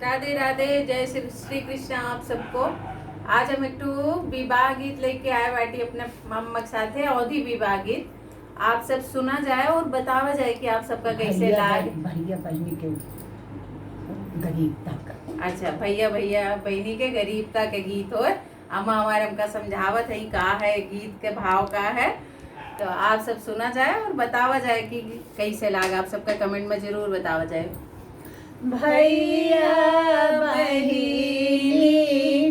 राधे राधे, जय श्री श्री कृष्ण आप सबको। आज हम एक विवाह गीत लेके आए बाटी अपने मम्मक साथे अवधि विवाह गीत। आप सब सुना जाए और बतावा जाए कि आप सबका कैसे लाग। भैया बहनी के गरीबता का। अच्छा, भैया भैया बहनी के गरीबता के गीत हो। अम्मा हमारे हमका समझावत है का है गीत के भाव का है, तो आप सब सुना जाए और बतावा जाए कि कैसे लाग। आप सबका कमेंट में जरूर बतावा जाए। भैया बहिनी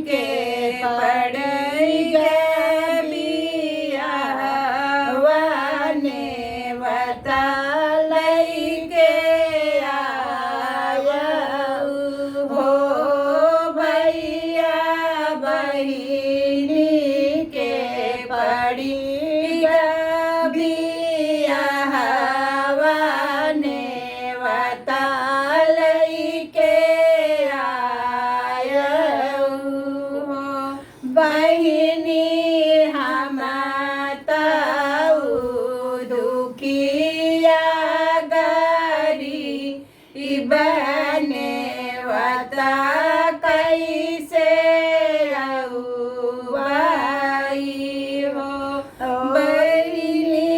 के पड़ई गे बियाहवाने बता लइके आयऊ हो। भैया बहिनी के पड़ी गे बियाहवाने बता बहिनी हम दुखिया गरी बने बता कैसे आई हो। बहिनी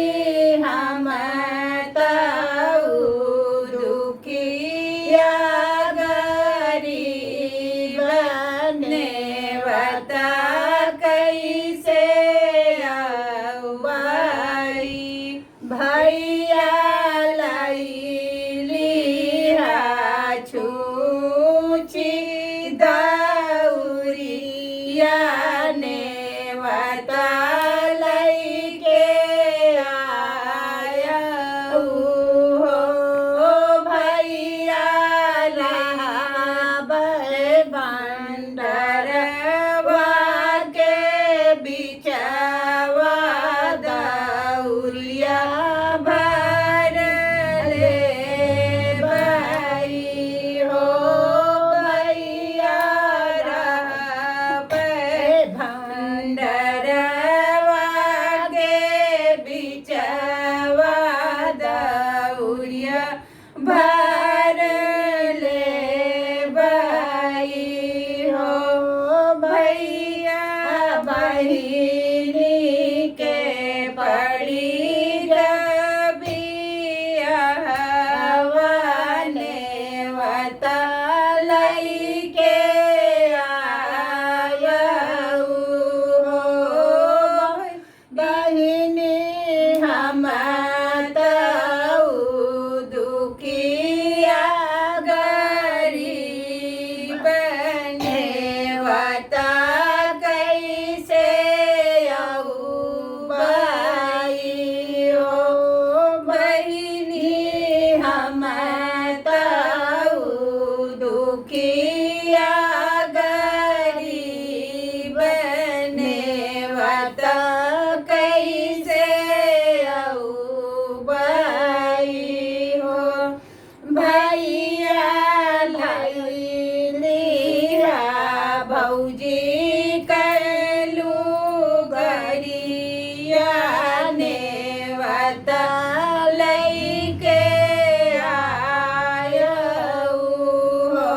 हम दुखिया गरी बने बता कैसे आई। भैया लैलिहा छूची दौरिया ने बता लइके आयऊ हो। भैया भंडरवा के बिचवा दौरिया भर ले भाई हो। भैया भंडरवा के बिचवा दौरिया भर ले भाई हो। भैया बहिनी के पड़ी बियाहवाने बता लइके आयऊ हो। बहिनी हम दुखिया गरीब ने बता कैसे आई हो। बहिनी हम दुखिया गरीब ने बता कैसे आई हो। भैया लैलिहा भौजी करलू गरिया ने बता लइके आयऊ हो।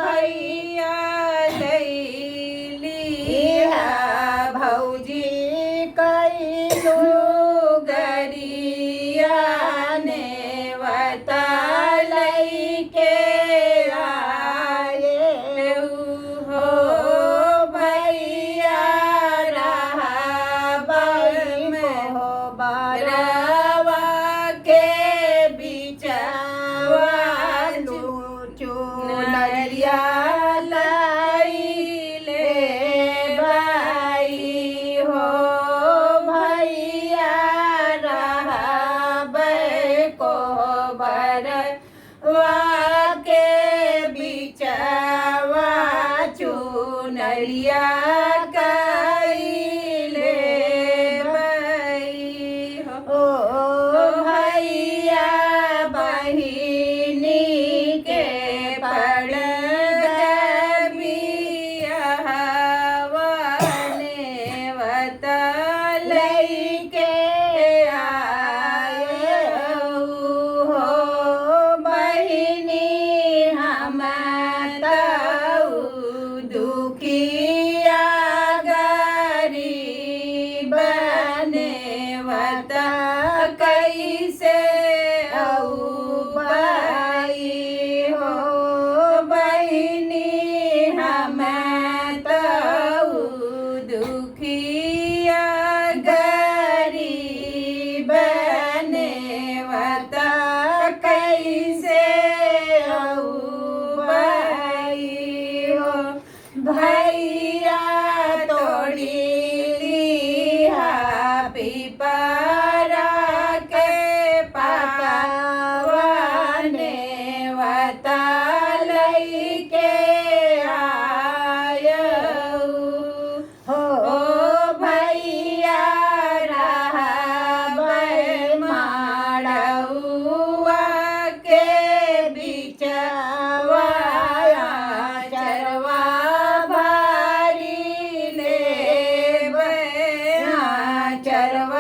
भैया लैलिहा भौजी करलू गरिया ने बता लइके आयऊ हो। भैया बरवा के बिचवा चुनरिया लैले भाई हो। भैया को बरवा के बिचवा चुनरिया कैले भाई हो। भैया बहिनी के पड़ बियाहवाने बता लइके आयऊ हो। बहिनी हम तऊ दुखिया गरीब नेवत कैसे भाई हो बहिनी हम तऊ दुखिया गरीब नेवत कैसे भाई हो भैया तोड़ी लिहा पिपरा के पावने वता लैके आयऊ हो भैया रहबै माड़ौआ के बिचवा चरवा भारी लेबै चरवा